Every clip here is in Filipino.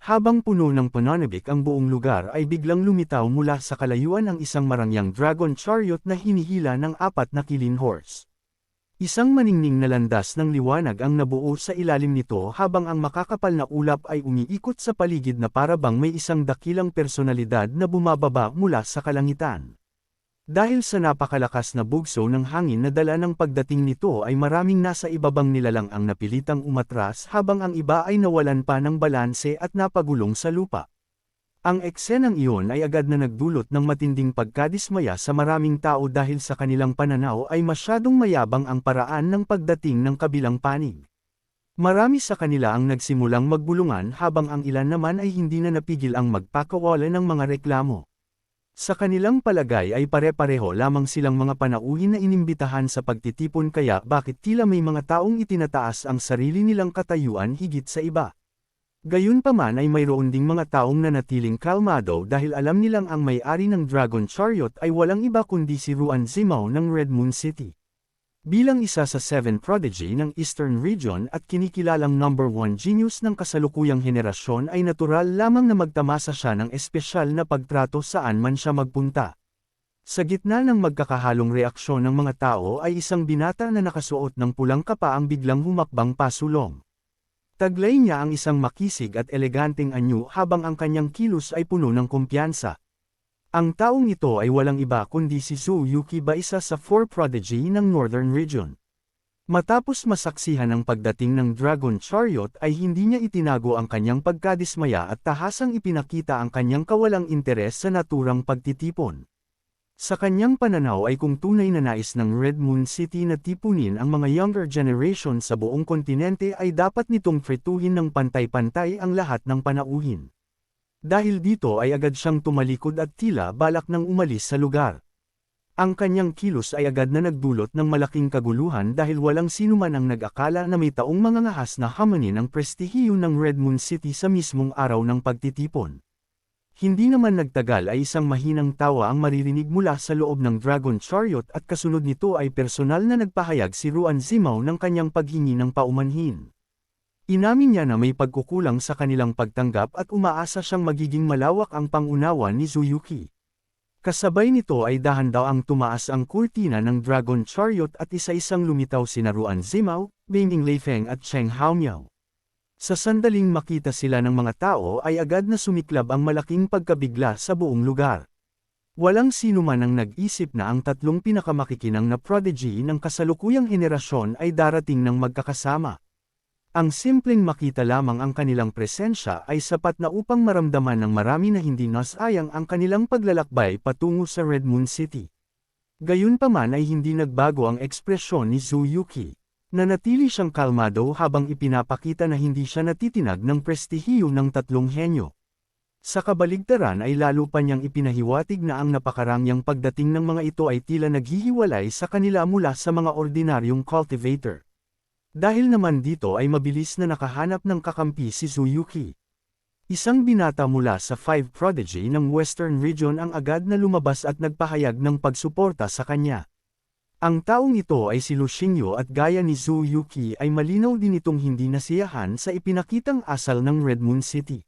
Habang puno ng pananabik ang buong lugar ay biglang lumitaw mula sa kalayuan ang isang marangyang dragon chariot na hinihila ng 4 na killing horse. Isang maningning na landas ng liwanag ang nabuo sa ilalim nito habang ang makakapal na ulap ay umiikot sa paligid na para bang may isang dakilang personalidad na bumababa mula sa kalangitan. Dahil sa napakalakas na bugso ng hangin na dala ng pagdating nito ay maraming nasa ibabang nilalang ang napilitang umatras habang ang iba ay nawalan pa ng balanse at napagulong sa lupa. Ang eksenang iyon ay agad na nagdulot ng matinding pagkadismaya sa maraming tao dahil sa kanilang pananaw ay masyadong mayabang ang paraan ng pagdating ng kabilang panig. Marami sa kanila ang nagsimulang magbulungan habang ang ilan naman ay hindi na napigil ang magpakawala ng mga reklamo. Sa kanilang palagay ay pare-pareho lamang silang mga panauhin na inimbitahan sa pagtitipon kaya bakit tila may mga taong itinataas ang sarili nilang katayuan higit sa iba. Gayunpaman ay mayroon ding mga taong nanatiling kalmado dahil alam nilang ang may-ari ng Dragon Chariot ay walang iba kundi si Ruan Zimao ng Red Moon City. Bilang isa sa 7 prodigy ng Eastern Region at kinikilalang number 1 genius ng kasalukuyang henerasyon ay natural lamang na magtamasa siya ng espesyal na pagtrato saan man siya magpunta. Sa gitna ng magkakahalong reaksyon ng mga tao ay isang binata na nakasuot ng pulang kapa ang biglang humakbang pasulong. Taglay niya ang isang makisig at eleganteng anyo habang ang kanyang kilos ay puno ng kumpiyansa. Ang taong ito ay walang iba kundi si Zhu Yuqi ba isa sa 4 prodigy ng Northern Region. Matapos masaksihan ang pagdating ng Dragon Chariot ay hindi niya itinago ang kanyang pagkadismaya at tahasang ipinakita ang kanyang kawalang interes sa naturang pagtitipon. Sa kanyang pananaw ay kung tunay na nais ng Red Moon City na tipunin ang mga younger generation sa buong kontinente ay dapat nitong tretuhin ng pantay-pantay ang lahat ng panauhin. Dahil dito ay agad siyang tumalikod at tila balak nang umalis sa lugar. Ang kanyang kilos ay agad na nagdulot ng malaking kaguluhan dahil walang sinuman ang nag-akala na may taong mangangahas na hamanin ang prestihiyo ng Red Moon City sa mismong araw ng pagtitipon. Hindi naman nagtagal ay isang mahinang tawa ang maririnig mula sa loob ng Dragon Chariot at kasunod nito ay personal na nagpahayag si Ruan Zimao ng kanyang paghingi ng paumanhin. Inamin niya na may pagkukulang sa kanilang pagtanggap at umaasa siyang magiging malawak ang pangunawa ni Zhu Yuqi. Kasabay nito ay dahan daw ang tumaas ang kurtina ng Dragon Chariot at isa-isang lumitaw sina Ruan Zimao, Binging Leifeng at Cheng Haomiao. Sa sandaling makita sila ng mga tao ay agad na sumiklab ang malaking pagkabigla sa buong lugar. Walang sino man ang nag-isip na ang 3 pinakamakikinang na prodigy ng kasalukuyang henerasyon ay darating ng magkakasama. Ang simpleng makita lamang ang kanilang presensya ay sapat na upang maramdaman ng marami na hindi nasayang ang kanilang paglalakbay patungo sa Red Moon City. Gayunpaman ay hindi nagbago ang ekspresyon ni Zhu Yuqi. Nanatili siyang kalmado habang ipinapakita na hindi siya natitinag ng prestihiyo ng 3 henyo. Sa kabaligtaran ay lalo pa niyang ipinahiwatig na ang napakarangyang pagdating ng mga ito ay tila naghihiwalay sa kanila mula sa mga ordinaryong cultivator. Dahil naman dito ay mabilis na nakahanap ng kakampi si Zhu Yuqi. Isang binata mula sa 5 prodigy ng Western Region ang agad na lumabas at nagpahayag ng pagsuporta sa kanya. Ang taong ito ay si Lu Xingyu at gaya ni Zhu Yuqi ay malinaw din itong hindi nasiyahan sa ipinakitang asal ng Red Moon City.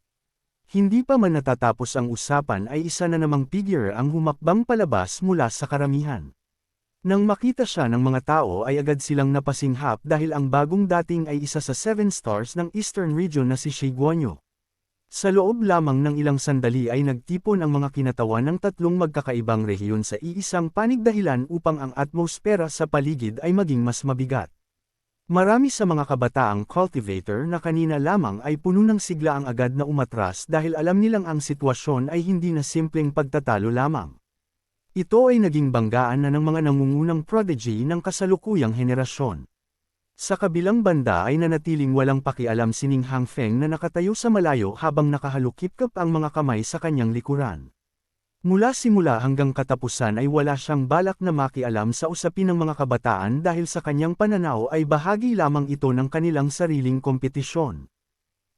Hindi pa man natatapos ang usapan ay isa na namang figure ang humakbang palabas mula sa karamihan. Nang makita siya ng mga tao ay agad silang napasinghap dahil ang bagong dating ay isa sa 7 stars ng Eastern Region na si Shi Guanyu. Sa loob lamang ng ilang sandali ay nagtipon ang mga kinatawan ng 3 magkakaibang rehiyon sa iisang panig dahilan upang ang atmosfera sa paligid ay maging mas mabigat. Marami sa mga kabataang cultivator na kanina lamang ay puno ng sigla ang agad na umatras dahil alam nilang ang sitwasyon ay hindi na simpleng pagtatalo lamang. Ito ay naging banggaan na ng mga nangungunang prodigy ng kasalukuyang henerasyon. Sa kabilang banda ay nanatiling walang pakialam si Ning Hangfeng na nakatayo sa malayo habang nakahalukip-kip ang mga kamay sa kanyang likuran. Mula simula hanggang katapusan ay wala siyang balak na makialam sa usapin ng mga kabataan dahil sa kanyang pananaw ay bahagi lamang ito ng kanilang sariling kompetisyon.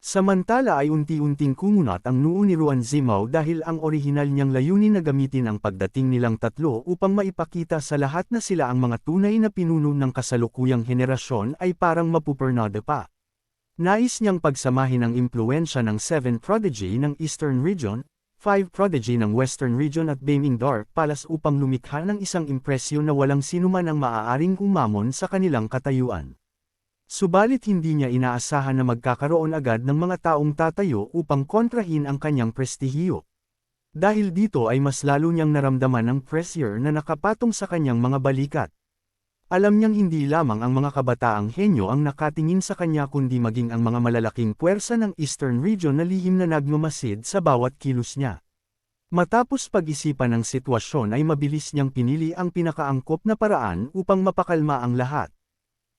Samantala ay unti-unting kumunat ang noo ni Ruan Zimao dahil ang orihinal niyang layunin na gamitin ang pagdating nilang 3 upang maipakita sa lahat na sila ang mga tunay na pinuno ng kasalukuyang henerasyon ay parang mapupernada pa. Nais niyang pagsamahin ang impluwensya ng 7 Prodigy ng Eastern Region, 5 Prodigy ng Western Region at Beaming Dark Palace upang lumikha ng isang impresyon na walang sinuman ang maaaring umamon sa kanilang katayuan. Subalit hindi niya inaasahan na magkakaroon agad ng mga taong tatayo upang kontrahin ang kanyang prestihiyo. Dahil dito ay mas lalo niyang naramdaman ang pressure na nakapatong sa kanyang mga balikat. Alam niyang hindi lamang ang mga kabataang henyo ang nakatingin sa kanya kundi maging ang mga malalaking puwersa ng Eastern Region na lihim na nagmamasid sa bawat kilos niya. Matapos pag-isipan ng sitwasyon ay mabilis niyang pinili ang pinakaangkop na paraan upang mapakalma ang lahat.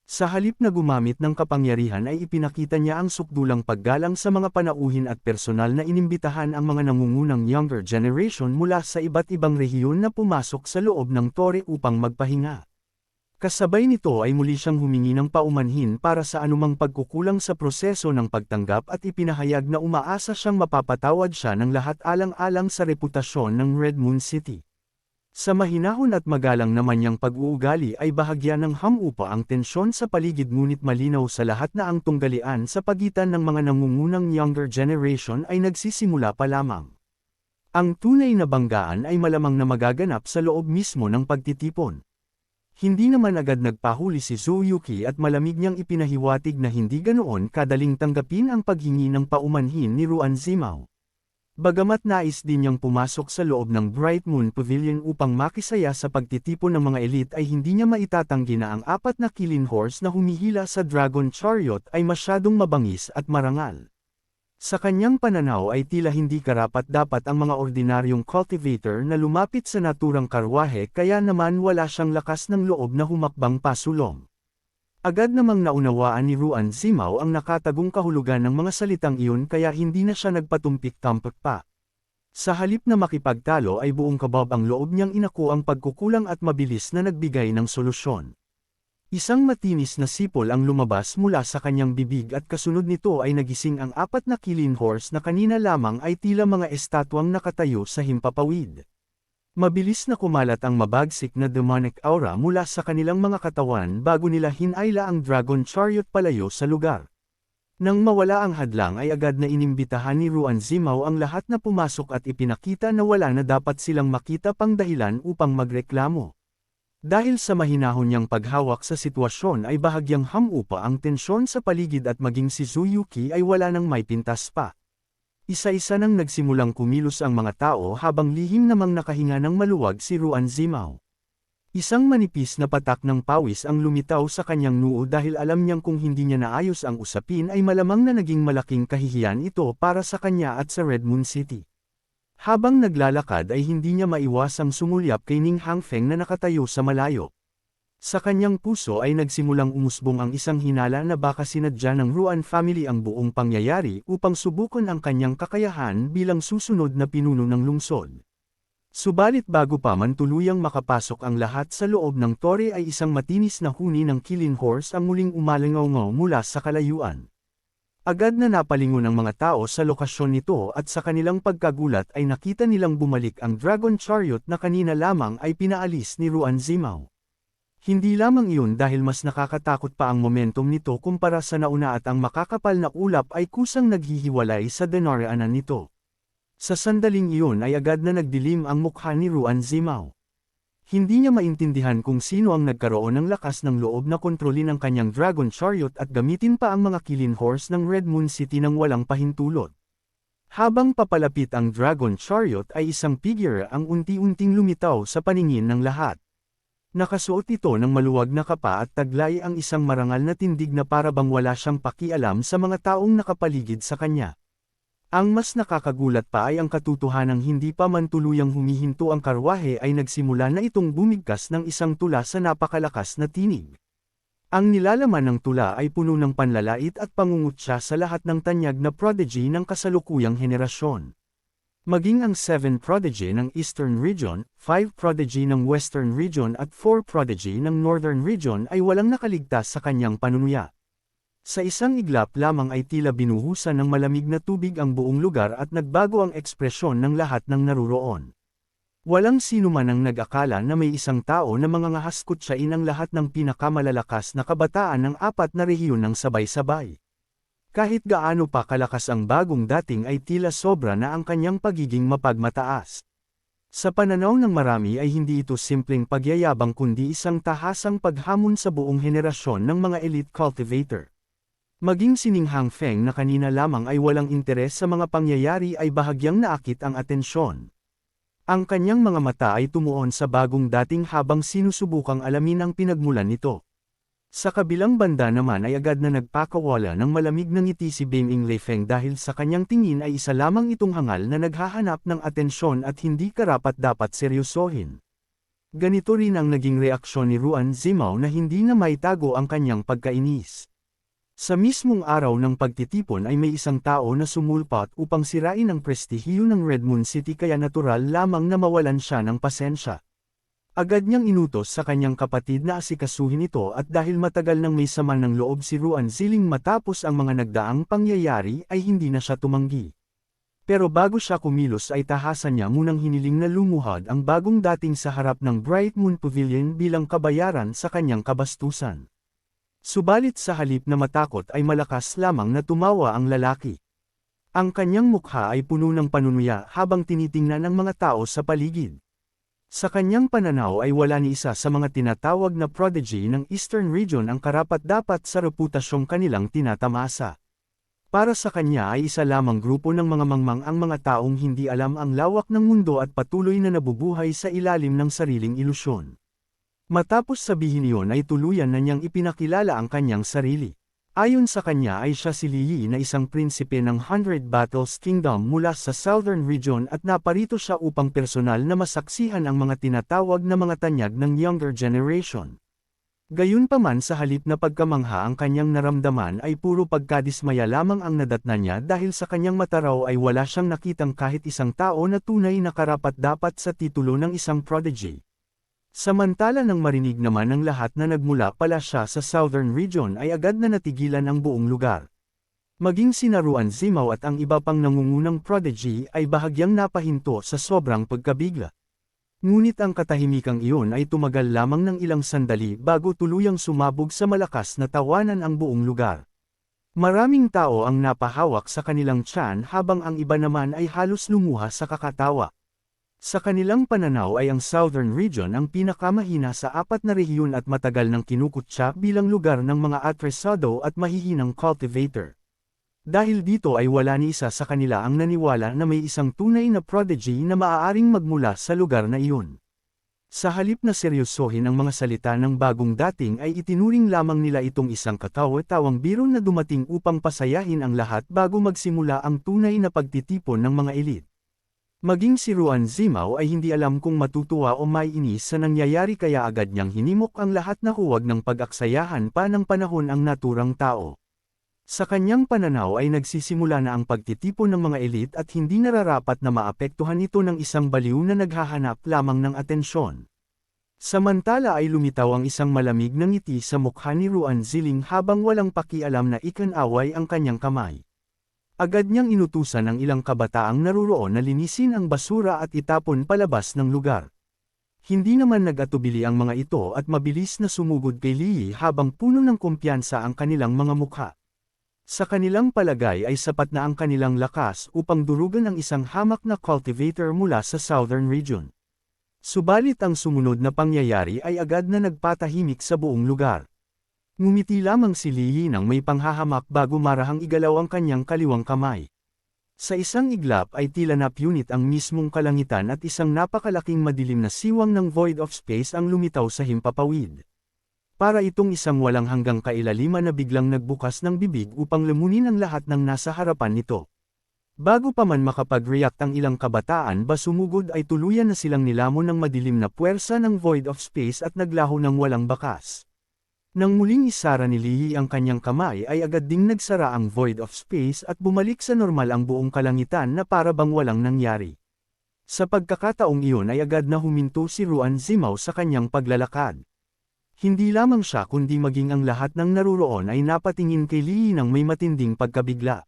Sa halip na gumamit ng kapangyarihan ay ipinakita niya ang sukdulang paggalang sa mga panauhin at personal na inimbitahan ang mga nangungunang younger generation mula sa iba't ibang rehiyon na pumasok sa loob ng tore upang magpahinga. Kasabay nito ay muli siyang humingi ng paumanhin para sa anumang pagkukulang sa proseso ng pagtanggap at ipinahayag na umaasa siyang mapapatawad siya ng lahat alang-alang sa reputasyon ng Red Moon City. Sa mahinahon at magalang naman niyang pag-uugali ay bahagya ng hamupa ang tensyon sa paligid ngunit malinaw sa lahat na ang tunggalian sa pagitan ng mga nangungunang younger generation ay nagsisimula pa lamang. Ang tunay na banggaan ay malamang na magaganap sa loob mismo ng pagtitipon. Hindi naman agad nagpahuli si Zuyuki at malamig niyang ipinahiwatig na hindi ganoon kadaling tanggapin ang paghingi ng paumanhin ni Ruan Zimao. Bagamat nais din niyang pumasok sa loob ng Bright Moon Pavilion upang makisaya sa pagtitipon ng mga elite ay hindi niya maitatanggi na ang 4 na killing horse na humihila sa Dragon Chariot ay masyadong mabangis at marangal. Sa kanyang pananaw ay tila hindi karapat-dapat ang mga ordinaryong cultivator na lumapit sa naturang karwahe kaya naman wala siyang lakas ng loob na humakbang pasulong. Agad namang naunawaan ni Ruan Zimao ang nakatagong kahulugan ng mga salitang iyon kaya hindi na siya nagpatumpik-tampik pa. Sa halip na makipagtalo ay buong kabab ang loob niyang inako ang pagkukulang at mabilis na nagbigay ng solusyon. Isang matinis na sipol ang lumabas mula sa kanyang bibig at kasunod nito ay nagising ang 4 na killing horse na kanina lamang ay tila mga estatwang nakatayo sa himpapawid. Mabilis na kumalat ang mabagsik na demonic aura mula sa kanilang mga katawan bago nila hinayla ang Dragon Chariot palayo sa lugar. Nang mawala ang hadlang ay agad na inimbitahan ni Ruan Zimao ang lahat na pumasok at ipinakita na wala na dapat silang makita pang dahilan upang magreklamo. Dahil sa mahinahon niyang paghawak sa sitwasyon ay bahagyang hamupa ang tensyon sa paligid at maging si Zuyuki ay wala nang may pintas pa. Isa-isa nang nagsimulang kumilos ang mga tao habang lihim namang nakahinga ng maluwag si Ruan Zimao. Isang manipis na patak ng pawis ang lumitaw sa kanyang noo dahil alam niyang kung hindi niya naayos ang usapin ay malamang na naging malaking kahihiyan ito para sa kanya at sa Red Moon City. Habang naglalakad ay hindi niya maiwasang sumulyap kay Ning Hangfeng na nakatayo sa malayo. Sa kanyang puso ay nagsimulang umusbong ang isang hinala na baka sinadya ng Ruan family ang buong pangyayari upang subukan ang kanyang kakayahan bilang susunod na pinuno ng lungsod. Subalit bago pa man tuluyang makapasok ang lahat sa loob ng tore ay isang matinis na huni ng killing horse ang muling umalangaw mula sa kalayuan. Agad na napalingon ang mga tao sa lokasyon nito at sa kanilang pagkagulat ay nakita nilang bumalik ang Dragon Chariot na kanina lamang ay pinaalis ni Ruan Zimao. Hindi lamang iyon dahil mas nakakatakot pa ang momentum nito kumpara sa nauna at ang makakapal na ulap ay kusang naghihiwalay sa denaryanan nito. Sa sandaling iyon ay agad na nagdilim ang mukha ni Ruan Zimao. Hindi niya maintindihan kung sino ang nagkaroon ng lakas ng loob na kontrolin ang kanyang Dragon Chariot at gamitin pa ang mga killing horse ng Red Moon City nang walang pahintulot. Habang papalapit ang Dragon Chariot ay isang figure ang unti-unting lumitaw sa paningin ng lahat. Nakasuot ito ng maluwag na kapa at taglay ang isang marangal na tindig na para bang wala siyang pakialam sa mga taong nakapaligid sa kanya. Ang mas nakakagulat pa ay ang katotohanang hindi pa man tuluyang humihinto ang karwahe ay nagsimula na itong bumigkas ng isang tula sa napakalakas na tinig. Ang nilalaman ng tula ay puno ng panlalait at pangungutya sa lahat ng tanyag na prodigy ng kasalukuyang henerasyon. Maging ang 7 prodigy ng Eastern Region, 5 prodigy ng Western Region at 4 prodigy ng Northern Region ay walang nakaligtas sa kanyang panunuya. Sa isang iglap lamang ay tila binuhusan ng malamig na tubig ang buong lugar at nagbago ang ekspresyon ng lahat ng naruroon. Walang sino man ang nag-akala na may isang tao na mangangahas-kutsain ang lahat ng pinakamalalakas na kabataan ng 4 na rehiyon ng sabay-sabay. Kahit gaano pa kalakas ang bagong dating ay tila sobra na ang kanyang pagiging mapagmataas. Sa pananaw ng marami ay hindi ito simpleng pagyayabang kundi isang tahasang paghamon sa buong henerasyon ng mga elite cultivator. Maging si Ning Hangfeng na kanina lamang ay walang interes sa mga pangyayari ay bahagyang naakit ang atensyon. Ang kanyang mga mata ay tumuon sa bagong dating habang sinusubukang alamin ang pinagmulan nito. Sa kabilang banda naman ay agad na nagpakawala ng malamig na ngiti si Bing Leifeng dahil sa kanyang tingin ay isa lamang itong hangal na naghahanap ng atensyon at hindi karapat-dapat seryosohin. Ganito rin ang naging reaksyon ni Ruan Zimao na hindi na maitago ang kanyang pagkainis. Sa mismong araw ng pagtitipon ay may isang tao na sumulpot upang sirain ang prestihiyo ng Red Moon City kaya natural lamang na mawalan siya ng pasensya. Agad niyang inutos sa kanyang kapatid na asikasuhin ito at dahil matagal nang may sama ng loob si Ruan Ziling matapos ang mga nagdaang pangyayari ay hindi na siya tumanggi. Pero bago siya kumilos ay tahasan niya munang hiniling na lumuhod ang bagong dating sa harap ng Bright Moon Pavilion bilang kabayaran sa kanyang kabastusan. Subalit sa halip na matakot ay malakas lamang na tumawa ang lalaki. Ang kanyang mukha ay puno ng panunuya habang tinitingnan ng mga tao sa paligid. Sa kanyang pananaw ay wala ni isa sa mga tinatawag na prodigy ng Eastern Region ang karapat-dapat sa reputasyong kanilang tinatamasa. Para sa kanya ay isa lamang grupo ng mga mangmang ang mga taong hindi alam ang lawak ng mundo at patuloy na nabubuhay sa ilalim ng sariling ilusyon. Matapos sabihin iyon ay tuluyan na niyang ipinakilala ang kanyang sarili. Ayon sa kanya ay siya si Li Yi na isang prinsipe ng Hundred Battles Kingdom mula sa Southern Region at naparito siya upang personal na masaksihan ang mga tinatawag na mga tanyag ng younger generation. Gayunpaman sa halip na pagkamangha ang kanyang naramdaman ay puro pagkadismaya lamang ang nadatna niya dahil sa kanyang mata raw ay wala siyang nakitang kahit isang tao na tunay na karapat-dapat sa titulo ng isang prodigy. Samantala nang marinig naman ng lahat na nagmula pala siya sa Southern Region ay agad na natigilan ang buong lugar. Maging si Ruan Zimao at ang iba pang nangungunang prodigy ay bahagyang napahinto sa sobrang pagkabigla. Ngunit ang katahimikang iyon ay tumagal lamang ng ilang sandali bago tuluyang sumabog sa malakas na tawanan ang buong lugar. Maraming tao ang napahawak sa kanilang tiyan habang ang iba naman ay halos lumuha sa kakatawa. Sa kanilang pananaw ay ang Southern Region ang pinakamahina sa apat na rehiyon at matagal nang kinukutya bilang lugar ng mga atresado at mahihinang cultivator. Dahil dito ay wala ni isa sa kanila ang naniwala na may isang tunay na prodigy na maaaring magmula sa lugar na iyon. Sa halip na seryosohin ang mga salita ng bagong dating ay itinuring lamang nila itong isang katawa-tawang biro na dumating upang pasayahin ang lahat bago magsimula ang tunay na pagtitipon ng mga elite. Maging si Ruan Zimao ay hindi alam kung matutuwa o maiinis sa nangyayari kaya agad niyang hinimok ang lahat na huwag ng pag-aksayahan pa ng panahon ang naturang tao. Sa kanyang pananaw ay nagsisimula na ang pagtitipon ng mga elite at hindi nararapat na maapektuhan ito ng isang baliw na naghahanap lamang ng atensyon. Samantala ay lumitaw ang isang malamig na ngiti sa mukha ni Ruan Ziling habang walang pakialam na ikan-away ang kanyang kamay. Agad niyang inutusan ang ilang kabataang naruroon na linisin ang basura at itapon palabas ng lugar. Hindi naman nag-atubili ang mga ito at mabilis na sumugod kay Li Yi habang puno ng kumpiyansa ang kanilang mga mukha. Sa kanilang palagay ay sapat na ang kanilang lakas upang durugan ang isang hamak na cultivator mula sa Southern Region. Subalit ang sumunod na pangyayari ay agad na nagpatahimik sa buong lugar. Ngumiti lamang si Li Yi nang may panghahamak bago marahang igalaw ang kanyang kaliwang kamay. Sa isang iglap ay tila napunit ang mismong kalangitan at isang napakalaking madilim na siwang ng void of space ang lumitaw sa himpapawid. Para itong isang walang hanggang kailaliman na biglang nagbukas ng bibig upang lamunin ang lahat ng nasa harapan nito. Bago pa man makapag-react ang ilang kabataan ba sumugod ay tuluyan na silang nilamon ng madilim na puwersa ng void of space at naglaho ng walang bakas. Nang muling isara ni Li Yi ang kanyang kamay ay agad ding nagsara ang void of space at bumalik sa normal ang buong kalangitan na para bang walang nangyari. Sa pagkakataong iyon ay agad na huminto si Ruan Zimao sa kanyang paglalakad. Hindi lamang siya kundi maging ang lahat ng naruroon ay napatingin kay Li Yi ng may matinding pagkabigla.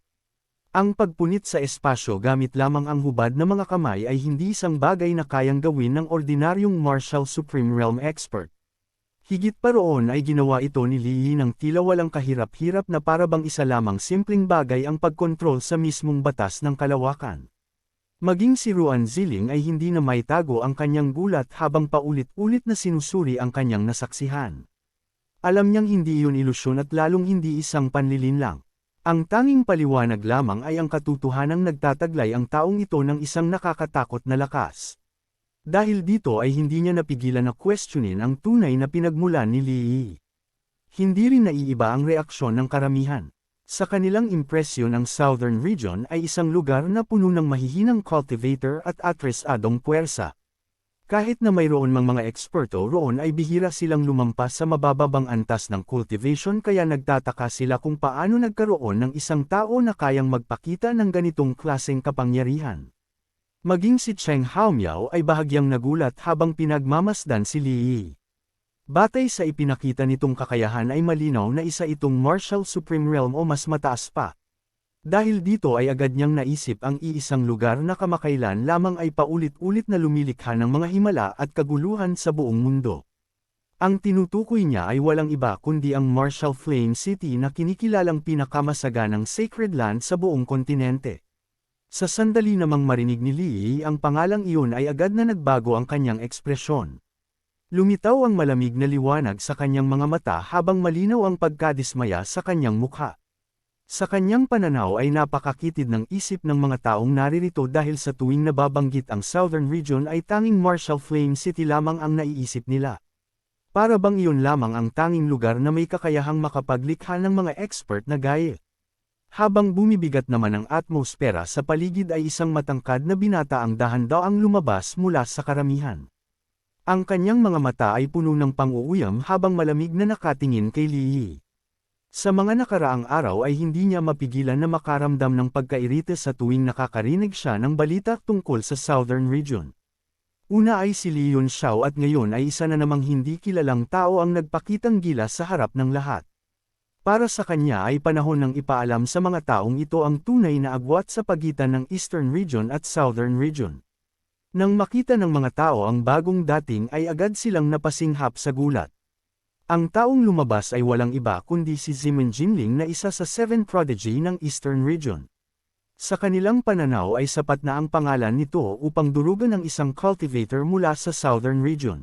Ang pagpunit sa espasyo gamit lamang ang hubad na mga kamay ay hindi isang bagay na kayang gawin ng ordinaryong Martial Supreme Realm expert. Higit pa roon ay ginawa ito ni Lee ng tila walang kahirap-hirap na para bang isa lamang simpleng bagay ang pagkontrol sa mismong batas ng kalawakan. Maging si Ruan Ziling ay hindi na maitago ang kanyang gulat habang paulit-ulit na sinusuri ang kanyang nasaksihan. Alam niyang hindi iyon ilusyon at lalong hindi isang panlilinlang. Ang tanging paliwanag lamang ay ang katotohanang nagtataglay ang taong ito ng isang nakakatakot na lakas. Dahil dito ay hindi niya napigilan na questionin ang tunay na pinagmulan ni Lee. Hindi rin naiiba ang reaksyon ng karamihan. Sa kanilang impresyon ang Southern Region ay isang lugar na puno ng mahihinang cultivator at atresadong puwersa. Kahit na mayroon mang mga eksperto roon ay bihira silang lumampas sa mabababang antas ng cultivation kaya nagtataka sila kung paano nagkaroon ng isang tao na kayang magpakita ng ganitong klaseng kapangyarihan. Maging si Cheng Haomiao ay bahagyang nagulat habang pinagmamasdan si Lee. Batay sa ipinakita nitong kakayahan ay malinaw na isa itong Martial Supreme Realm o mas mataas pa. Dahil dito ay agad niyang naisip ang iisang lugar na kamakailan lamang ay paulit-ulit na lumilikha ng mga himala at kaguluhan sa buong mundo. Ang tinutukoy niya ay walang iba kundi ang Martial Flame City na kinikilalang pinakamasaganang sacred land sa buong kontinente. Sa sandali namang marinig ni Lee ang pangalang iyon ay agad na nagbago ang kanyang ekspresyon. Lumitaw ang malamig na liwanag sa kanyang mga mata habang malinaw ang pagkadismaya sa kanyang mukha. Sa kanyang pananaw ay napakakitid ng isip ng mga taong naririto dahil sa tuwing nababanggit ang Southern Region ay tanging Martial Flame City lamang ang naiisip nila. Para bang iyon lamang ang tanging lugar na may kakayahang makapaglikha ng mga expert na gaya. Habang bumibigat naman ang atmosfera sa paligid ay isang matangkad na binata ang dahan-daang lumabas mula sa karamihan. Ang kanyang mga mata ay puno ng pang-uuyam habang malamig na nakatingin kay Lee. Sa mga nakaraang araw ay hindi niya mapigilan na makaramdam ng pagkairita sa tuwing nakakarinig siya ng balita tungkol sa Southern Region. Una ay si Lee Yun Xiao at ngayon ay isa na namang hindi kilalang tao ang nagpakitang gilas sa harap ng lahat. Para sa kanya ay panahon ng ipaalam sa mga taong ito ang tunay na agwat sa pagitan ng Eastern Region at Southern Region. Nang makita ng mga tao ang bagong dating ay agad silang napasinghap sa gulat. Ang taong lumabas ay walang iba kundi si Zimin Jinling na isa sa 7 prodigy ng Eastern Region. Sa kanilang pananaw ay sapat na ang pangalan nito upang durugan ng isang cultivator mula sa Southern Region.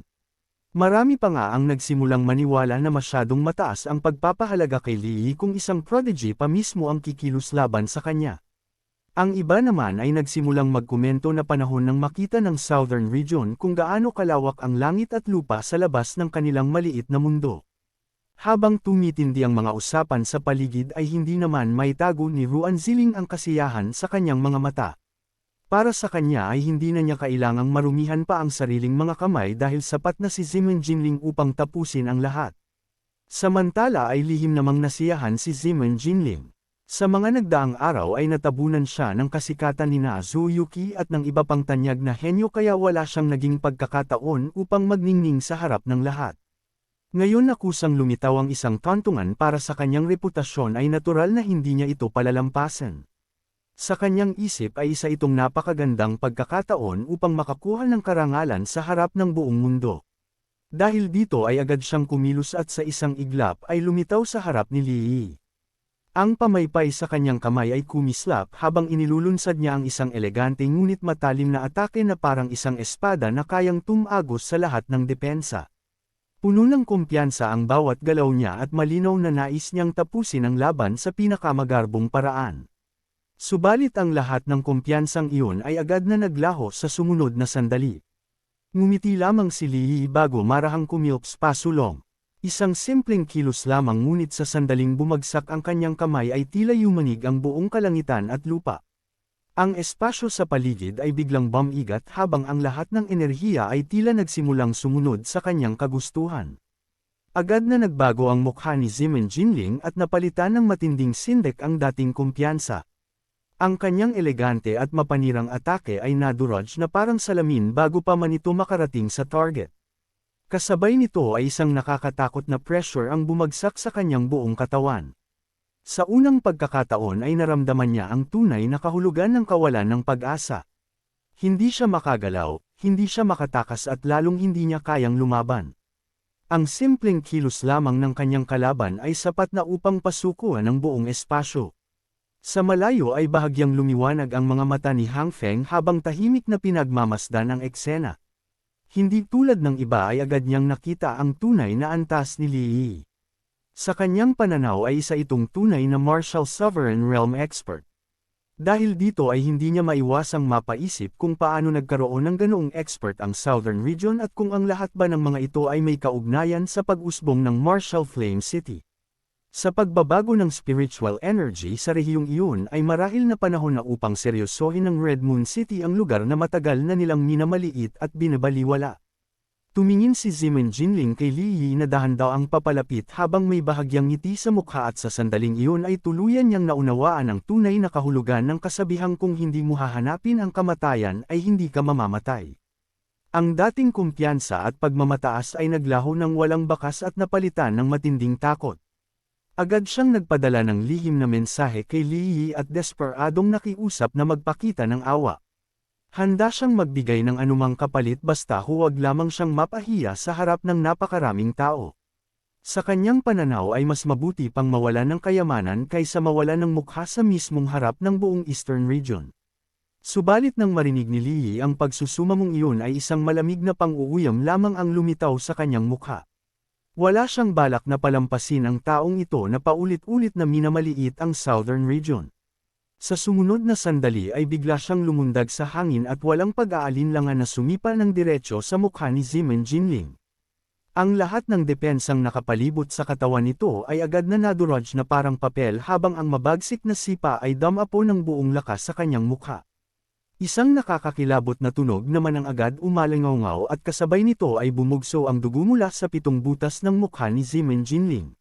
Marami pa nga ang nagsimulang maniwala na masyadong mataas ang pagpapahalaga kay Lee kung isang prodigy pa mismo ang kikilos laban sa kanya. Ang iba naman ay nagsimulang magkomento na panahon ng makita ng Southern Region kung gaano kalawak ang langit at lupa sa labas ng kanilang maliit na mundo. Habang tumitindi ang mga usapan sa paligid ay hindi naman maitago ni Ruan Ziling ang kasiyahan sa kanyang mga mata. Para sa kanya ay hindi na niya kailangang marumihan pa ang sariling mga kamay dahil sapat na si Zimin Jinling upang tapusin ang lahat. Samantala ay lihim namang nasiyahan si Zimin Jinling. Sa mga nagdaang araw ay natabunan siya ng kasikatan ni na Zuyuki at ng iba pang tanyag na henyo kaya wala siyang naging pagkakataon upang magningning sa harap ng lahat. Ngayon na kusang lumitaw ang isang tantungan para sa kanyang reputasyon ay natural na hindi niya ito palalampasan. Sa kanyang isip ay isa itong napakagandang pagkakataon upang makakuha ng karangalan sa harap ng buong mundo. Dahil dito ay agad siyang kumilos at sa isang iglap ay lumitaw sa harap ni Lee. Ang pamaypay sa kanyang kamay ay kumislap habang inilulunsad niya ang isang elegante ngunit matalim na atake na parang isang espada na kayang tumagos sa lahat ng depensa. Puno ng kumpiyansa ang bawat galaw niya at malinaw na nais niyang tapusin ang laban sa pinakamagarbong paraan. Subalit ang lahat ng kumpiyansang iyon ay agad na naglaho sa sumunod na sandali. Ngumiti lamang si Lee bago marahang kumilps pasulong. Isang simpleng kilos lamang ngunit sa sandaling bumagsak ang kanyang kamay ay tila yumanig ang buong kalangitan at lupa. Ang espasyo sa paligid ay biglang bumigat habang ang lahat ng enerhiya ay tila nagsimulang sumunod sa kanyang kagustuhan. Agad na nagbago ang mukha ni Zimin Jinling at napalitan ng matinding sindak ang dating kumpiyansa. Ang kanyang elegante at mapanirang atake ay naduraj na parang salamin bago pa man ito makarating sa target. Kasabay nito ay isang nakakatakot na pressure ang bumagsak sa kanyang buong katawan. Sa unang pagkakataon ay naramdaman niya ang tunay na kahulugan ng kawalan ng pag-asa. Hindi siya makagalaw, hindi siya makatakas at lalong hindi niya kayang lumaban. Ang simpleng kilos lamang ng kanyang kalaban ay sapat na upang pasukuan ang buong espasyo. Sa malayo ay bahagyang lumiwanag ang mga mata ni Hang Feng habang tahimik na pinagmamasdan ang eksena. Hindi tulad ng iba ay agad niyang nakita ang tunay na antas ni Li Yi. Sa kanyang pananaw ay isa itong tunay na martial sovereign realm expert. Dahil dito ay hindi niya maiwasang mapaisip kung paano nagkaroon ng ganoong expert ang Southern Region at kung ang lahat ba ng mga ito ay may kaugnayan sa pag-usbong ng Martial Flame City. Sa pagbabago ng spiritual energy sa rehiyong iyon ay marahil na panahon na upang seryosohin ng Red Moon City ang lugar na matagal na nilang minamaliit at binabaliwala. Tumingin si Zimin Jinling kay Li Yi na dahan daw ang papalapit habang may bahagyang ngiti sa mukha at sa sandaling iyon ay tuluyan niyang naunawaan ang tunay na kahulugan ng kasabihang kung hindi mo hahanapin ang kamatayan ay hindi ka mamamatay. Ang dating kumpiyansa at pagmamataas ay naglaho ng walang bakas at napalitan ng matinding takot. Agad siyang nagpadala ng lihim na mensahe kay Li Yi at desperadong nakiusap na magpakita ng awa. Handa siyang magbigay ng anumang kapalit basta huwag lamang siyang mapahiya sa harap ng napakaraming tao. Sa kanyang pananaw ay mas mabuti pang mawalan ng kayamanan kaysa mawalan ng mukha sa mismong harap ng buong Eastern Region. Subalit nang marinig ni Li Yi ang pagsusumamong iyon ay isang malamig na pang-uuyam lamang ang lumitaw sa kanyang mukha. Wala siyang balak na palampasin ang taong ito na paulit-ulit na minamaliit ang Southern Region. Sa sumunod na sandali ay bigla siyang lumundag sa hangin at walang pag-aalinlangan na sumipa ng diretso sa mukha ni Zimin Jinling. Ang lahat ng depensang nakapalibot sa katawan nito ay agad na nadurog na parang papel habang ang mabagsik na sipa ay damapo ng buong lakas sa kanyang mukha. Isang nakakakilabot na tunog naman ang agad umalingaw at kasabay nito ay bumugso ang dugo mula sa 7 butas ng mukha ni Zimin Jinling.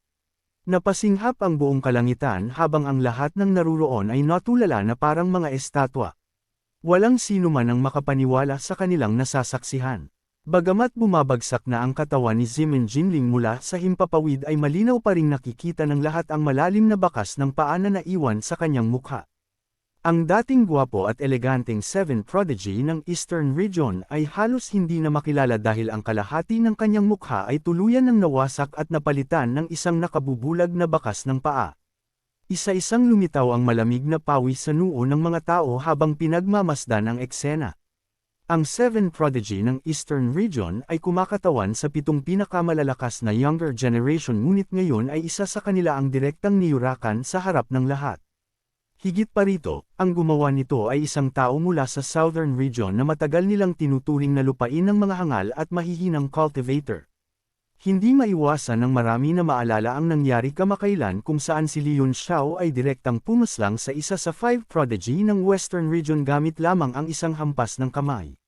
Napasinghap ang buong kalangitan habang ang lahat ng naruroon ay natulala na parang mga estatwa. Walang sino man ang makapaniwala sa kanilang nasasaksihan. Bagamat bumabagsak na ang katawan ni Zimin Jinling mula sa himpapawid ay malinaw pa ring nakikita ng lahat ang malalim na bakas ng paa na naiwan sa kanyang mukha. Ang dating gwapo at eleganteng Seven Prodigy ng Eastern Region ay halos hindi na makilala dahil ang kalahati ng kanyang mukha ay tuluyan ng nawasak at napalitan ng isang nakabubulag na bakas ng paa. Isa-isang lumitaw ang malamig na pawis sa noo ng mga tao habang pinagmamasdan ang eksena. Ang Seven Prodigy ng Eastern Region ay kumakatawan sa 7 pinakamalalakas na younger generation ngunit ngayon ay isa sa kanila ang direktang niyurakan sa harap ng lahat. Higit pa rito, ang gumawa nito ay isang tao mula sa Southern Region na matagal nilang tinuturing na lupain ng mga hangal at mahihinang cultivator. Hindi maiwasan ng marami na maalala ang nangyari kamakailan kung saan si Leon Xiao ay direktang pumaslang sa isa sa 5 prodigy ng Western Region gamit lamang ang isang hampas ng kamay.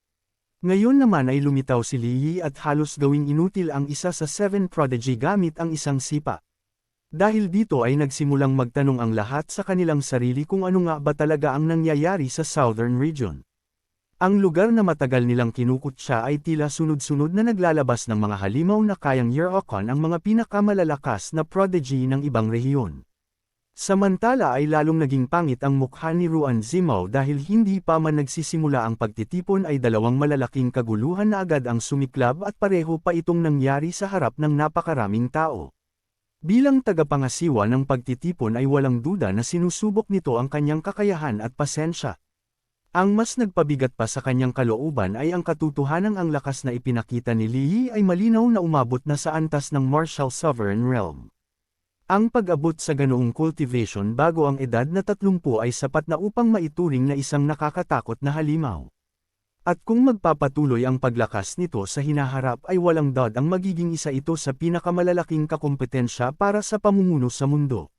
Ngayon naman ay lumitaw si Li Yi at halos gawing inutil ang isa sa 7 prodigy gamit ang isang sipa. Dahil dito ay nagsimulang magtanong ang lahat sa kanilang sarili kung ano nga ba talaga ang nangyayari sa Southern Region. Ang lugar na matagal nilang kinukutya ay tila sunod-sunod na naglalabas ng mga halimaw na kayang year-okon ang mga pinakamalalakas na prodigy ng ibang rehiyon. Samantala ay lalong naging pangit ang mukha ni Ruan Zimao dahil hindi pa man nagsisimula ang pagtitipon ay 2 malalaking kaguluhan na agad ang sumiklab at pareho pa itong nangyari sa harap ng napakaraming tao. Bilang tagapangasiwa ng pagtitipon ay walang duda na sinusubok nito ang kanyang kakayahan at pasensya. Ang mas nagpabigat pa sa kanyang kalooban ay ang katotohanang ang lakas na ipinakita ni Li Yi ay malinaw na umabot na sa antas ng martial sovereign realm. Ang pag-abot sa ganoong cultivation bago ang edad na 30 ay sapat na upang maituring na isang nakakatakot na halimaw. At kung magpapatuloy ang paglakas nito sa hinaharap ay walang doubt ang magiging isa ito sa pinakamalalaking kakompetensya para sa pamumuno sa mundo.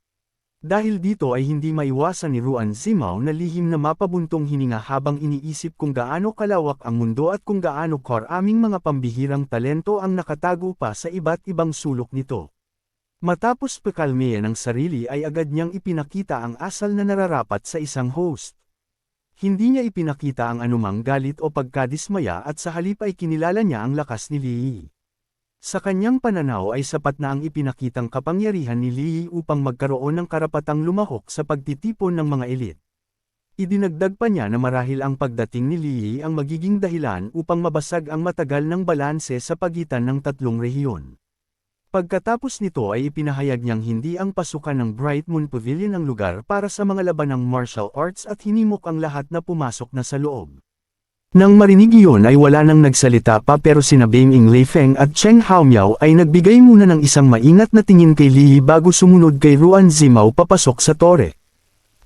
Dahil dito ay hindi maiwasan ni Ruan Zimao na lihim na mapabuntong hininga habang iniisip kung gaano kalawak ang mundo at kung gaano karaming mga pambihirang talento ang nakatago pa sa iba't ibang sulok nito. Matapos pakalmeyan ang sarili ay agad niyang ipinakita ang asal na nararapat sa isang host. Hindi niya ipinakita ang anumang galit o pagkadismaya at sa halip ay kinilala niya ang lakas ni Li Yi. Sa kanyang pananaw ay sapat na ang ipinakitang kapangyarihan ni Li Yi upang magkaroon ng karapatang lumahok sa pagtitipon ng mga elit. Idinagdag pa niya na marahil ang pagdating ni Li Yi ang magiging dahilan upang mabasag ang matagal ng balanse sa pagitan ng 3 rehiyon. Pagkatapos nito ay ipinahayag niyang hindi ang pasukan ng Bright Moon Pavilion ang lugar para sa mga labanang martial arts at hinimok ang lahat na pumasok na sa loob. Nang marinig iyon ay wala nang nagsalita pa pero sina Bing Leifeng at Cheng Haomiao ay nagbigay muna ng isang maingat na tingin kay Li bago sumunod kay Ruan Zimao papasok sa tore.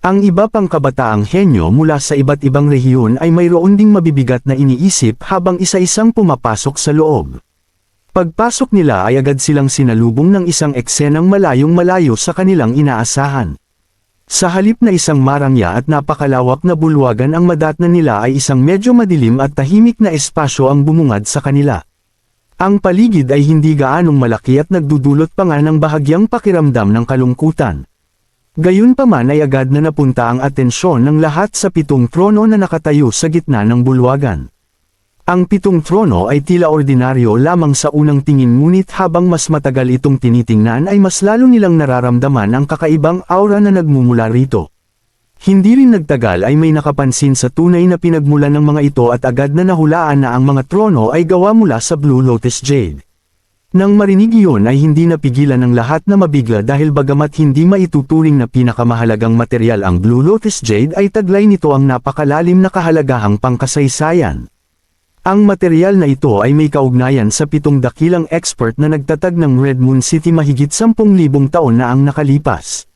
Ang iba pang kabataang henyo mula sa iba't ibang rehiyon ay mayroon ding mabibigat na iniisip habang isa-isang pumapasok sa loob. Pagpasok nila ay agad silang sinalubong ng isang eksenang malayong-malayo sa kanilang inaasahan. Sa halip na isang marangya at napakalawak na bulwagan ang madatnan nila ay isang medyo madilim at tahimik na espasyo ang bumungad sa kanila. Ang paligid ay hindi gaanong malaki at nagdudulot pa nga ng bahagyang pakiramdam ng kalungkutan. Gayunpaman ay agad na napunta ang atensyon ng lahat sa 7 trono na nakatayo sa gitna ng bulwagan. Ang 7 trono ay tila ordinaryo lamang sa unang tingin ngunit habang mas matagal itong tinitingnan ay mas lalo nilang nararamdaman ang kakaibang aura na nagmumula rito. Hindi rin nagtagal ay may nakapansin sa tunay na pinagmulan ng mga ito at agad na nahulaan na ang mga trono ay gawa mula sa Blue Lotus Jade. Nang marinig iyon ay hindi napigilan ng lahat na mabigla dahil bagamat hindi maituturing na pinakamahalagang material ang Blue Lotus Jade ay taglay nito ang napakalalim na kahalagahang pangkasaysayan. Ang material na ito ay may kaugnayan sa 7 dakilang expert na nagtatag ng Red Moon City mahigit 10,000 taon na ang nakalipas.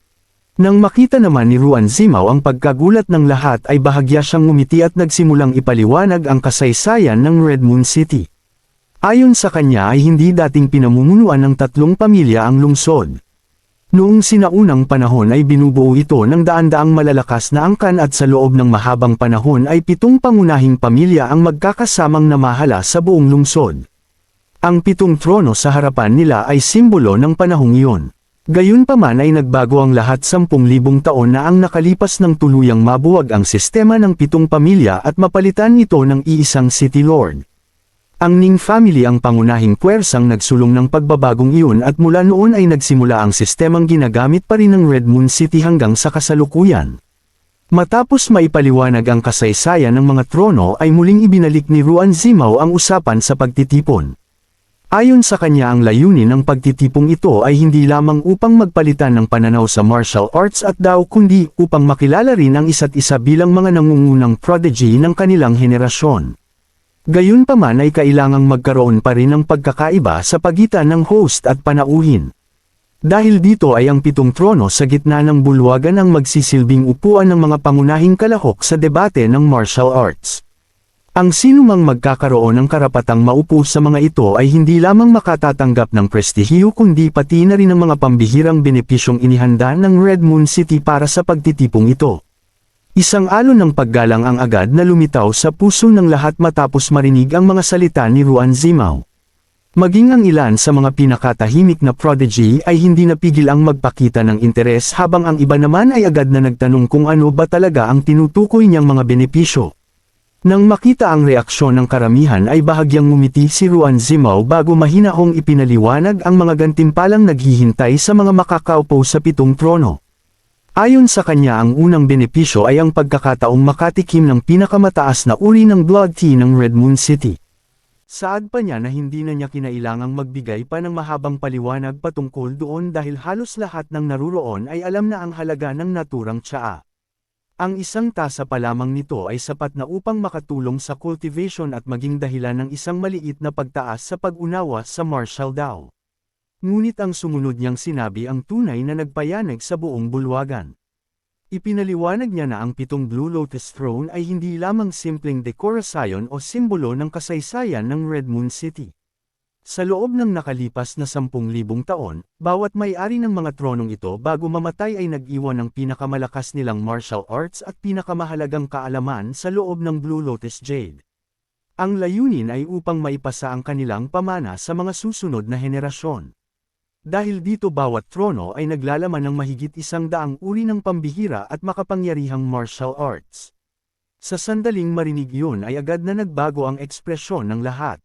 Nang makita naman ni Ruan Zimao ang pagkagulat ng lahat ay bahagya siyang ngumiti at nagsimulang ipaliwanag ang kasaysayan ng Red Moon City. Ayon sa kanya ay hindi dating pinamumunuan ng 3 pamilya ang lungsod. Noong sinaunang panahon ay binubuo ito ng daan-daang malalakas na angkan at sa loob ng mahabang panahon ay 7 pangunahing pamilya ang magkakasamang namahala sa buong lungsod. Ang 7 trono sa harapan nila ay simbolo ng panahong iyon. Gayunpaman ay nagbago ang lahat 10,000 taon na ang nakalipas ng tuluyang mabuwag ang sistema ng 7 pamilya at mapalitan ito ng iisang City Lord. Ang Ning family ang pangunahing puwersang nagsulong ng pagbabagong iyon at mula noon ay nagsimula ang sistemang ginagamit pa rin ng Red Moon City hanggang sa kasalukuyan. Matapos maipaliwanag ang kasaysayan ng mga trono ay muling ibinalik ni Ruan Zimao ang usapan sa pagtitipon. Ayon sa kanya ang layunin ng pagtitipong ito ay hindi lamang upang magpalitan ng pananaw sa martial arts at Dao kundi upang makilala rin ang isa't isa bilang mga nangungunang prodigy ng kanilang henerasyon. Gayunpaman ay kailangang magkaroon pa rin ng pagkakaiba sa pagitan ng host at panauhin. Dahil dito ay ang 7 trono sa gitna ng bulwagan ang magsisilbing upuan ng mga pangunahing kalahok sa debate ng martial arts. Ang sinumang magkakaroon ng karapatang maupo sa mga ito ay hindi lamang makatatanggap ng prestihiyo kundi pati na rin ang mga pambihirang benepisyong inihanda ng Red Moon City para sa pagtitipong ito. Isang alon ng paggalang ang agad na lumitaw sa puso ng lahat matapos marinig ang mga salita ni Ruan Zimao. Maging ang ilan sa mga pinakatahimik na prodigy ay hindi napigil ang magpakita ng interes habang ang iba naman ay agad na nagtanong kung ano ba talaga ang tinutukoy niyang mga benepisyo. Nang makita ang reaksyon ng karamihan ay bahagyang ngumiti si Ruan Zimao bago mahinahong ipinaliwanag ang mga gantimpalang naghihintay sa mga makakaupo sa 7 trono. Ayon sa kanya ang unang benepisyo ay ang pagkakataong makatikim ng pinakamataas na uri ng blood tea ng Red Moon City. Saad pa niya na hindi na niya kinailangang magbigay pa ng mahabang paliwanag patungkol doon dahil halos lahat ng naruroon ay alam na ang halaga ng naturang tsaa. Ang isang tasa pa lamang nito ay sapat na upang makatulong sa cultivation at maging dahilan ng isang maliit na pagtaas sa pag-unawa sa martial Dao. Ngunit ang sumunod niyang sinabi ang tunay na nagpayanig sa buong bulwagan. Ipinaliwanag niya na ang 7 Blue Lotus Throne ay hindi lamang simpleng dekorasyon o simbolo ng kasaysayan ng Red Moon City. Sa loob ng nakalipas na 10,000 taon, bawat may-ari ng mga tronong ito bago mamatay ay nag-iwan ng pinakamalakas nilang martial arts at pinakamahalagang kaalaman sa loob ng Blue Lotus Jade. Ang layunin ay upang maipasa ang kanilang pamana sa mga susunod na henerasyon. Dahil dito bawat trono ay naglalaman ng mahigit 100 uri ng pambihira at makapangyarihang martial arts. Sa sandaling marinig yun ay agad na nagbago ang ekspresyon ng lahat.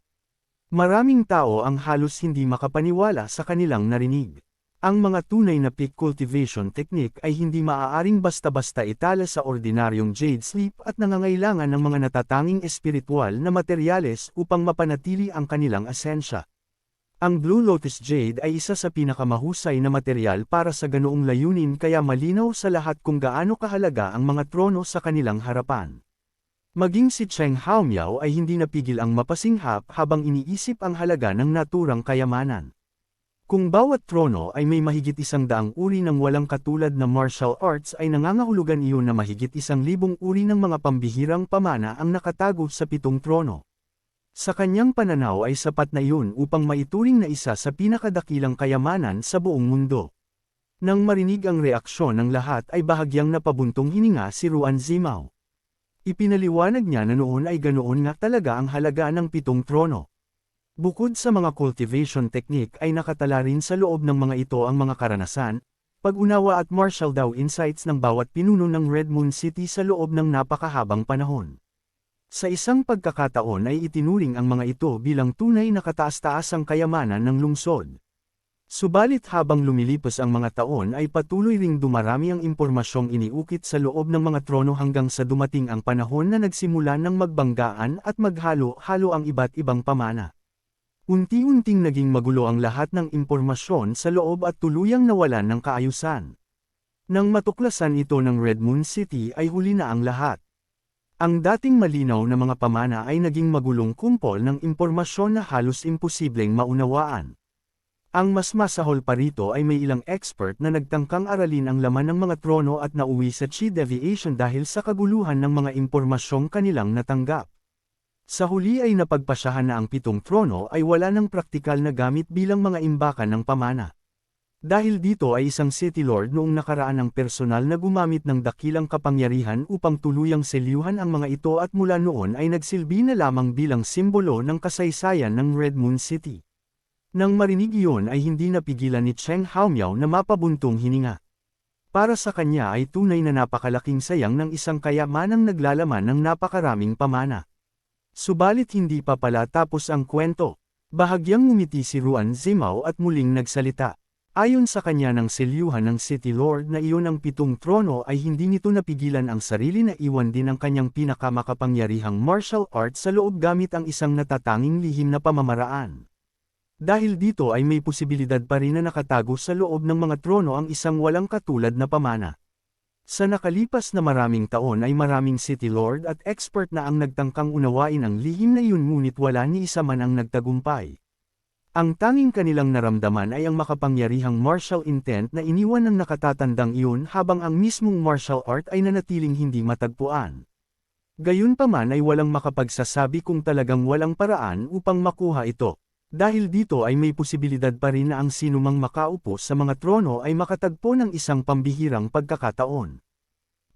Maraming tao ang halos hindi makapaniwala sa kanilang narinig. Ang mga tunay na peak cultivation technique ay hindi maaaring basta-basta itala sa ordinaryong jade sleep at nangangailangan ng mga natatanging espiritual na materyales upang mapanatili ang kanilang asensya. Ang Blue Lotus Jade ay isa sa pinakamahusay na material para sa ganoong layunin kaya malinaw sa lahat kung gaano kahalaga ang mga trono sa kanilang harapan. Maging si Cheng Haomiao ay hindi napigil ang mapasinghap habang iniisip ang halaga ng naturang kayamanan. Kung bawat trono ay may mahigit 100 uri ng walang katulad na martial arts ay nangangahulugan iyon na mahigit 1,000 uri ng mga pambihirang pamana ang nakatago sa 7 trono. Sa kanyang pananaw ay sapat na iyon upang maituring na isa sa pinakadakilang kayamanan sa buong mundo. Nang marinig ang reaksyon ng lahat ay bahagyang napabuntong hininga si Ruan Zimao. Ipinaliwanag niya na noon ay ganoon nga talaga ang halaga ng 7 trono. Bukod sa mga cultivation technique ay nakatala rin sa loob ng mga ito ang mga karanasan, pag-unawa at martial daw insights ng bawat pinuno ng Red Moon City sa loob ng napakahabang panahon. Sa isang pagkakataon ay itinuring ang mga ito bilang tunay na kataas-taasang kayamanan ng lungsod. Subalit habang lumilipas ang mga taon ay patuloy ring dumarami ang impormasyong iniukit sa loob ng mga trono hanggang sa dumating ang panahon na nagsimula ng magbanggaan at maghalo-halo ang iba't ibang pamana. Unti-unting naging magulo ang lahat ng impormasyon sa loob at tuluyang nawalan ng kaayusan. Nang matuklasan ito ng Red Moon City ay huli na ang lahat. Ang dating malinaw na mga pamana ay naging magulong kumpol ng impormasyon na halos imposibleng maunawaan. Ang mas masahol pa rito ay may ilang expert na nagtangkang aralin ang laman ng mga trono at nauwi sa chi deviation dahil sa kaguluhan ng mga impormasyong kanilang natanggap. Sa huli ay napagpasyahan na ang 7 trono ay wala ng praktikal na gamit bilang mga imbakan ng pamana. Dahil dito ay isang city lord noong nakaraan ang personal na gumamit ng dakilang kapangyarihan upang tuluyang selyuhan ang mga ito at mula noon ay nagsilbi na lamang bilang simbolo ng kasaysayan ng Red Moon City. Nang marinig iyon ay hindi napigilan ni Cheng Haomiao na mapabuntong hininga. Para sa kanya ay tunay na napakalaking sayang ng isang kayamanang naglalaman ng napakaraming pamana. Subalit hindi pa pala tapos ang kwento. Bahagyang ngumiti si Ruan Zimao at muling nagsalita. Ayon sa kanya ng selyuhan ng City Lord na iyon ang 7 trono ay hindi nito napigilan ang sarili na iwan din ang kanyang pinakamakapangyarihang martial arts sa loob gamit ang isang natatanging lihim na pamamaraan. Dahil dito ay may posibilidad pa rin na nakatago sa loob ng mga trono ang isang walang katulad na pamana. Sa nakalipas na maraming taon ay maraming City Lord at expert na ang nagtangkang unawain ang lihim na iyon ngunit wala ni isa man ang nagtagumpay. Ang tanging kanilang naramdaman ay ang makapangyarihang martial intent na iniwan ng nakatatandang iyon habang ang mismong martial art ay nanatiling hindi matagpuan. Gayunpaman ay walang makapagsasabi kung talagang walang paraan upang makuha ito. Dahil dito ay may posibilidad pa rin na ang sinumang makaupo sa mga trono ay makatagpo ng isang pambihirang pagkakataon.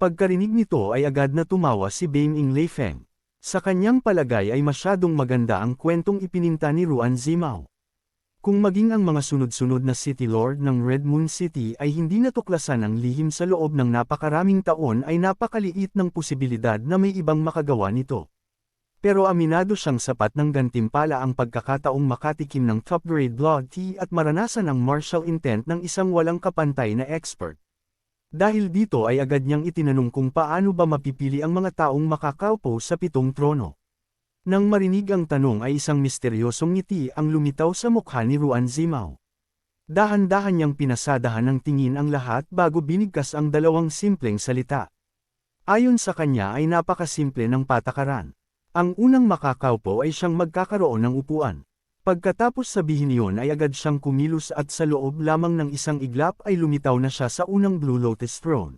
Pagkarinig nito ay agad na tumawa si Beiming Leifeng. Sa kanyang palagay ay masyadong maganda ang kwentong ipininta ni Ruan Zimao. Kung maging ang mga sunod-sunod na City Lord ng Red Moon City ay hindi natuklasan ang lihim sa loob ng napakaraming taon ay napakaliit ng posibilidad na may ibang makagawa nito. Pero aminado siyang sapat ng gantimpala ang pagkakataong makatikim ng top-grade blood tea at maranasan ang martial intent ng isang walang kapantay na expert. Dahil dito ay agad niyang itinanong kung paano ba mapipili ang mga taong makakaupo sa 7 trono. Nang marinig ang tanong ay isang misteryosong ngiti ang lumitaw sa mukha ni Ruan Zimao. Dahan-dahan niyang pinasadahan ng tingin ang lahat bago binigkas ang 2 simpleng salita. Ayon sa kanya ay napakasimple ng patakaran. Ang unang makakaupo ay siyang magkakaroon ng upuan. Pagkatapos sabihin iyon ay agad siyang kumilos at sa loob lamang ng isang iglap ay lumitaw na siya sa unang Blue Lotus throne.